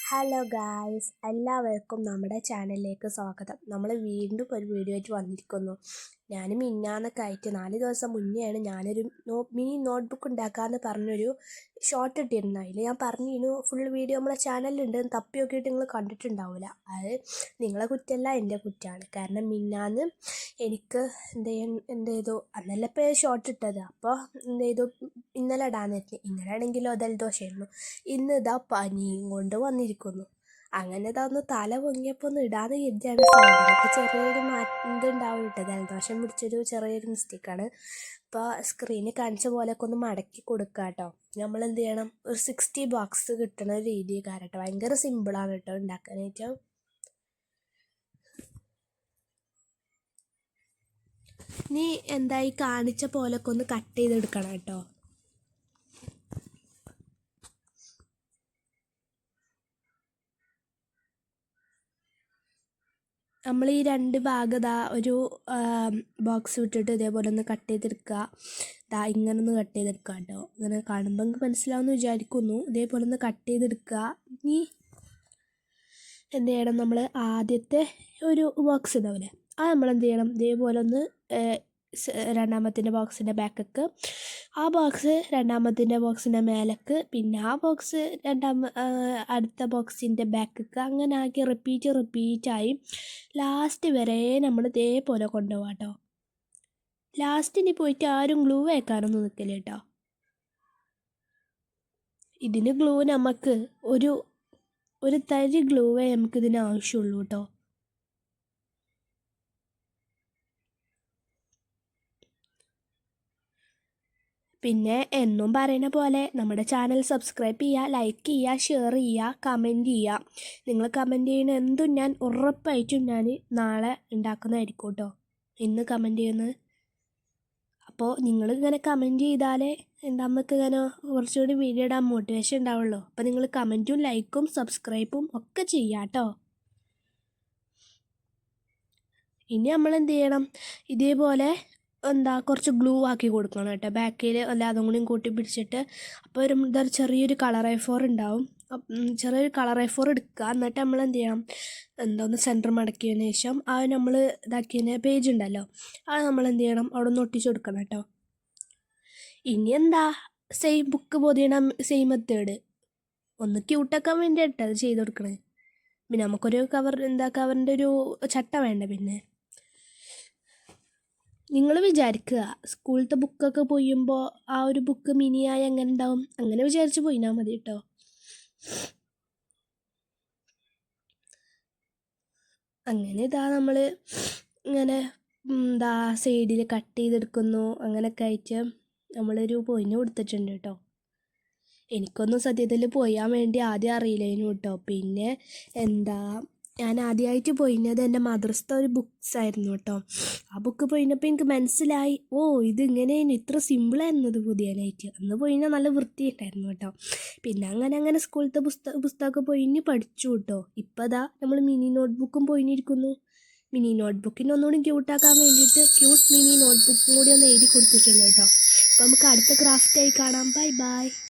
Hello guys, എല്ലാവർക്കും നമ്മുടെ ചാനലിലേക്ക് സ്വാഗതം. നമ്മൾ വീണ്ടും ഒരു വീഡിയോ ആയിട്ട് വന്നിരിക്കുന്നു. ഞാൻ മിന്നാന്നൊക്കെ ആയിട്ട് 4 ദിവസം മുന്നെയാണ് ഞാനൊരു മിനി നോട്ട്ബുക്ക് ഉണ്ടാക്കാമെന്ന് പറഞ്ഞൊരു ഷോർട്ട് ഇട്ടിരുന്നു. അതിൽ ഞാൻ പറഞ്ഞിരുന്നു ഫുൾ വീഡിയോ നമ്മളെ ചാനലിലുണ്ട്, തപ്പി നോക്കിയിട്ട് നിങ്ങൾ കണ്ടിട്ടുണ്ടാവില്ല. അത് നിങ്ങളെ കുറ്റമല്ല, എൻ്റെ കുറ്റമാണ്. കാരണം മിന്നാന്ന് എനിക്ക് എന്ത് ചെയ്തു അന്നല്ല ഇപ്പോൾ ഷോർട്ട് ഇട്ടത്. അപ്പോൾ എന്ത് ചെയ്തു, ഇന്നലെ ഇടാമെന്ന് ഇന്നലെ ആണെങ്കിലോ ജലദോഷമായിരുന്നു. ഇന്ന് ഇതാ പനിയും കൊണ്ട് വന്നിരിക്കുന്നു. അങ്ങനെ ഇതാന്ന് തല പൊങ്ങിയപ്പോൾ ഒന്ന് ഇടാന്ന് കരുതിയാണ്. സൗണ്ടിനൊക്കെ ചെറിയൊരു ഇതുണ്ടാവും കേട്ടോ, ജലദോഷം പിടിച്ചൊരു ചെറിയൊരു മിസ്റ്റേക്കാണ്. അപ്പോൾ സ്ക്രീനിൽ കാണിച്ച പോലെയൊക്കെ ഒന്ന് മടക്കി കൊടുക്കുക കേട്ടോ. നമ്മൾ എന്ത് ചെയ്യണം, ഒരു 60 ബോക്സ് കിട്ടുന്ന രീതി കേട്ടോ. ഭയങ്കര സിമ്പിളാണ് കേട്ടോ ഉണ്ടാക്കാനായിട്ട്. ഇനി എന്തായി കാണിച്ച പോലൊക്കെ ഒന്ന് കട്ട് ചെയ്തെടുക്കണം കേട്ടോ. നമ്മൾ ഈ 2 ഭാഗം ഒരു ബോക്സ് വിട്ടിട്ട് ഇതേപോലെ ഒന്ന് കട്ട് ചെയ്തെടുക്കുക. ഇങ്ങനെ ഒന്ന് കട്ട് ചെയ്തെടുക്കുക കേട്ടോ. ഇങ്ങനെ കാണുമ്പോൾ നിങ്ങൾക്ക് മനസ്സിലാവുമെന്ന് വിചാരിക്കുന്നു. ഇതേപോലെ ഒന്ന് കട്ട് ചെയ്തെടുക്കുക. ഇനി എന്ത് ചെയ്യണം, നമ്മൾ ആദ്യത്തെ ഒരു ബോക്സ് ഉണ്ടാവില്ലേ, അത് നമ്മൾ എന്ത് ചെയ്യണം, ഇതേപോലെ ഒന്ന് രണ്ടാമത്തിൻ്റെ ബോക്സിൻ്റെ ബാക്കക്ക്, ആ ബോക്സ് രണ്ടാമത്തിൻ്റെ ബോക്സിൻ്റെ മേലേക്ക്, പിന്നെ ആ ബോക്സ് അടുത്ത ബോക്സിൻ്റെ ബാക്കക്ക്, അങ്ങനെ ആക്കി റിപ്പീറ്റായി ലാസ്റ്റ് വരെ നമ്മൾ ഇതേപോലെ കൊണ്ടുപോകാം കേട്ടോ. ലാസ്റ്റിന് പോയിട്ട് ആരും ഗ്ലൂ വയ്ക്കാനൊന്നും നിൽക്കില്ല കേട്ടോ. ഇതിന് ഗ്ലൂ നമുക്ക് ഒരു തരി ഗ്ലൂവേ നമുക്കിതിന് ആവശ്യമുള്ളൂ കേട്ടോ. പിന്നെ എന്നും പറയുന്ന പോലെ നമ്മുടെ ചാനൽ സബ്സ്ക്രൈബ് ചെയ്യുക, ലൈക്ക് ചെയ്യുക, ഷെയർ ചെയ്യുക, കമൻറ്റ് ചെയ്യുക. നിങ്ങൾ കമൻറ്റ് ചെയ്യുന്ന എന്തും ഞാൻ ഉറപ്പായിട്ടും ഞാൻ നാളെ ഉണ്ടാക്കുന്നതായിരിക്കും കേട്ടോ. ഇന്ന് കമൻറ്റ് ചെയ്യുന്നത്. അപ്പോൾ നിങ്ങളിങ്ങനെ കമൻറ്റ് ചെയ്താലേ നമുക്ക് ഇങ്ങനെ കുറച്ചുകൂടി വീഡിയോ ഇടാൻ മോട്ടിവേഷൻ ഉണ്ടാവുള്ളൂ. അപ്പോൾ നിങ്ങൾ കമൻറ്റും ലൈക്കും സബ്സ്ക്രൈബും ഒക്കെ ചെയ്യാം കേട്ടോ. ഇനി നമ്മൾ എന്ത് ചെയ്യണം, ഇതേപോലെ കുറച്ച് ഗ്ലൂ ആക്കി കൊടുക്കണം കേട്ടോ ബാക്കിൽ. അതും കൂടി കൂട്ടി പിടിച്ചിട്ട് അപ്പോൾ ചെറിയൊരു കളർ A4 ഉണ്ടാവും. ചെറിയൊരു കളർ A4 എടുക്കുക. എന്നിട്ട് നമ്മൾ എന്ത് ചെയ്യണം, ഒന്ന് സെൻറ്റർ മടക്കിയതിന് ശേഷം അത് നമ്മൾ ഇതാക്കിയതിന് പേജ് ഉണ്ടല്ലോ, അത് നമ്മൾ എന്ത് ചെയ്യണം, അവിടെ ഒന്ന് ഒട്ടിച്ച് കൊടുക്കണം കേട്ടോ. ഇനി സെയിം ബുക്ക് പൊതിയണം, സെയിം മെത്തേഡ്. ഒന്ന് ക്യൂട്ടാക്കാൻ വേണ്ടിയിട്ട് അത് ചെയ്ത് കൊടുക്കണേ. പിന്നെ നമുക്കൊരു കവറിൻ്റെ ഒരു ചട്ട വേണ്ട. പിന്നെ നിങ്ങൾ വിചാരിക്കുക സ്കൂളത്തെ ബുക്കൊക്കെ പൊയ്യുമ്പോൾ ആ ഒരു ബുക്ക് മിനിയായി എങ്ങനെ ഉണ്ടാവും, അങ്ങനെ വിചാരിച്ച് പോയിനാൽ മതി കേട്ടോ. അങ്ങനെ നമ്മൾ ഇങ്ങനെ സൈഡിൽ കട്ട് ചെയ്തെടുക്കുന്നു. അങ്ങനെയൊക്കെ ആയിട്ട് നമ്മളൊരു പൊയിന് കൊടുത്തിട്ടുണ്ട് കേട്ടോ. എനിക്കൊന്നും സത്യത്തിൽ പോയാൻ വേണ്ടി ആദ്യം അറിയില്ലായിരുന്നു കേട്ടോ. പിന്നെ ഞാൻ ആദ്യമായിട്ട് പോയിന്നത് എൻ്റെ മദ്രസത്തെ ഒരു ബുക്സ് ആയിരുന്നു കേട്ടോ. ആ ബുക്ക് പോയിനപ്പോൾ എനിക്ക് മനസ്സിലായി, ഇതിങ്ങനെയാണ്, ഇത്ര സിമ്പിളായിരുന്നത് പുതിയനായിട്ട്. അന്ന് പോയിനാൽ നല്ല വൃത്തിയുണ്ടായിരുന്നു കേട്ടോ. പിന്നെ അങ്ങനെ സ്കൂളത്തെ പുസ്തകമൊക്കെ പോയിന് പഠിച്ചു കേട്ടോ. ഇപ്പോൾ നമ്മൾ മിനി നോട്ട്ബുക്കും പോയിനിരിക്കുന്നു. മിനി നോട്ട്ബുക്കിന് ഒന്നുകൂടി ക്യൂട്ടാക്കാൻ വേണ്ടിയിട്ട് ക്യൂട്ട് മിനി നോട്ട്ബുക്കും കൂടി ഒന്ന് എഴുതി കൊടുത്തിട്ടുണ്ട് കേട്ടോ. അപ്പോൾ നമുക്ക് അടുത്ത ക്രാഫ്റ്റായി കാണാം. Bye bye.